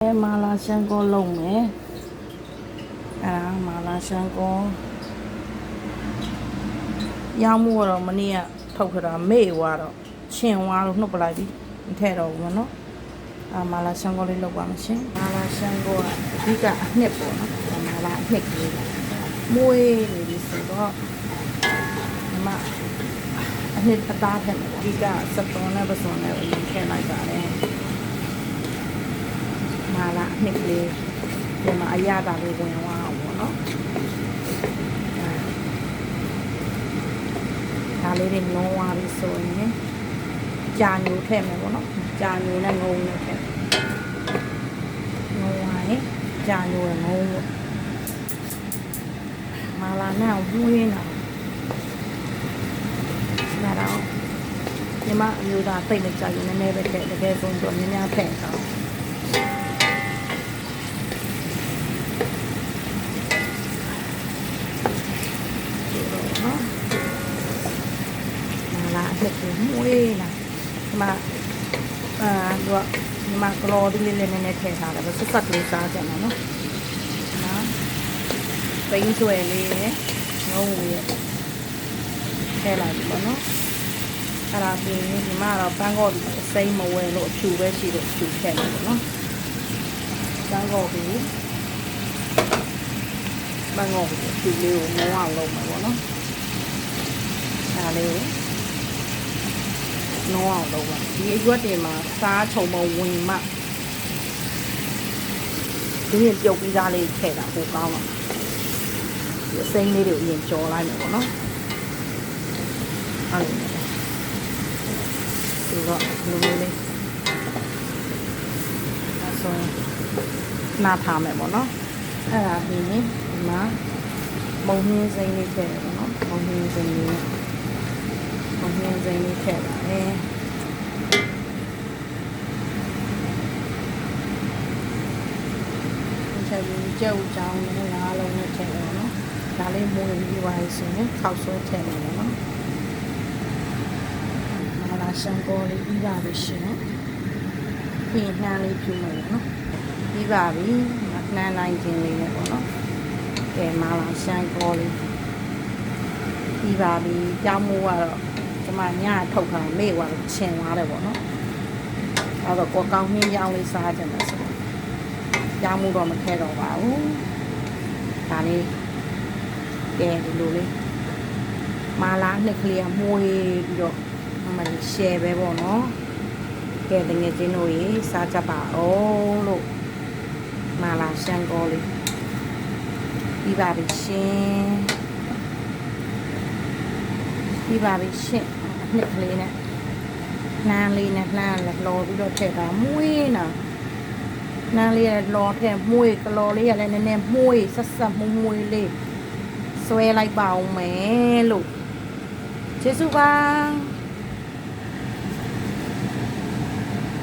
麻辣香锅弄咩？麻辣香锅，要么咯，么你啊，偷去了没话咯，钱话咯，弄不来的，你睇到我喏？麻辣香锅里弄完先，麻辣香锅啊，比较热乎喏，麻辣热乎，妹你是个，那么，热不打天，比较适当呢，不算呢，你睇那个嘞。麻辣နှစ်ကလေးဒီမှာအရသာလေးဝင်သွားအောင်ပေါ့နော်ဒါလေးတွေလုံးသွားပြီဆိုရင်ကြာညိုထည့်မယ်ပေါ့နော်ကြာညိုနဲ့ငုံနဲ့ထည့်ငုံသွားရင်ကြာညိုနဲ့ငုံပေါ့麻辣နဲ့အောင်မှုရင်းတာဒါတော့ညီမအမျိုးသားတိတ်မကြရင်နည်းနည်းပဲထည့်တကယ်ဆုံးတော့များများထည့်တော့လက်ကိုမွေးလာဒီမှာသူကဒီမှာကလော်ဒီလေးလေးနည်းနည်းထည့်ထားတယ်ဆက်ဆက်လေးစားကြမှာနော်ပိန်းဆွဲလေးရယ်ငုံရယ်ထည့်လိုက်ပြီပေါ့နော်အဲ့ဒါပြီးဒီမှာတော့ပန်းကော့ဒီအစိမ်းမဝဲလို့အဖြူပဲရှိလို့အဖြူထည့်လိုက်ပေါ့နော်ပန်းကော့ပြီးအဖြူလေးကိုငုံအောင်လုပ်မှာပေါ့နော်ဒါလေးကိုน้องเราอะဒီအရွက်တွေမှာစားချုံမဝင်မှဒီရင်ပြုတ်ပြီးသားလေးထည့်တာဟိုကောင်းတော့ဒီအစိမ်းလေးတွေကိုအရင်ကြော်လိုက်မယ်ပေါ့နော်အဲ့လိုဒီတော့လူလေးအဲ့ဆိုနားထားမယ်ပေါ့နော်အဲ့ဒါပြီးရင်ဒီမှာမုံနှင်းစိမ်းလေးထည့်တယ်ပေါ့နော်မုံနှင်းစိမ်းလေးမုံနှင်းစိမ်းလေးထည့်ပါတယ်ချက်ပြီးကြောက်ကြောင်းနဲ့ငါးလုံးနဲ့ထည့်တယ်နော်ဒါလေးမွေးပြီးပါဆိုရင်ခောက်ဆွဲထည့်မယ်နော်麻辣香锅လေးပြီးပါပြီရှင်ပြီးနှမ်းလေးဖြူမယ်နော်ပြီးပါပြီနှမ်းလိုက်ခြင်းလေးနဲ့ပေါ့နော်ကဲ麻辣香锅လေးပြီးပါပြီကြောင်းမိုးကတော့ဒီမှာညထုတ်ခါမေ့သွားချင်သွားတယ်ပေါ့နော်အဲ့တော့ကိုကောင်းနှင်းကြောင်းလေးစားကြမယ်ဆိုကြောင်းမှုတော့မထဲတော့ပါဘူးဒါလေးကဲဒီလိုလေးမာလာနှစ်ကလေးမွေးပြီးတော့မလေးရှယ်ပဲပေါ့နော်ကဲတကယ်ချင်းတို့ရေစားကြပါအောင်လို့မာလာရှန်ကောလေးပြီးပါပြီရှင်ပြီးပါပြီရှင်နှစ်ကလေးနဲ့နှမ်းလေးနဲ့နှမ်းလည်းလော်ပြီးတော့ထည့်တာမွေးနာနှမ်းလေးရလော်ထည့်မွေးကလော်လေးရလည်းနည်းနည်းမွေးဆက်ဆက်မွေးလေးဆွဲလိုက်ပါအောင်မယ်လို့ကျေးဇူးပါ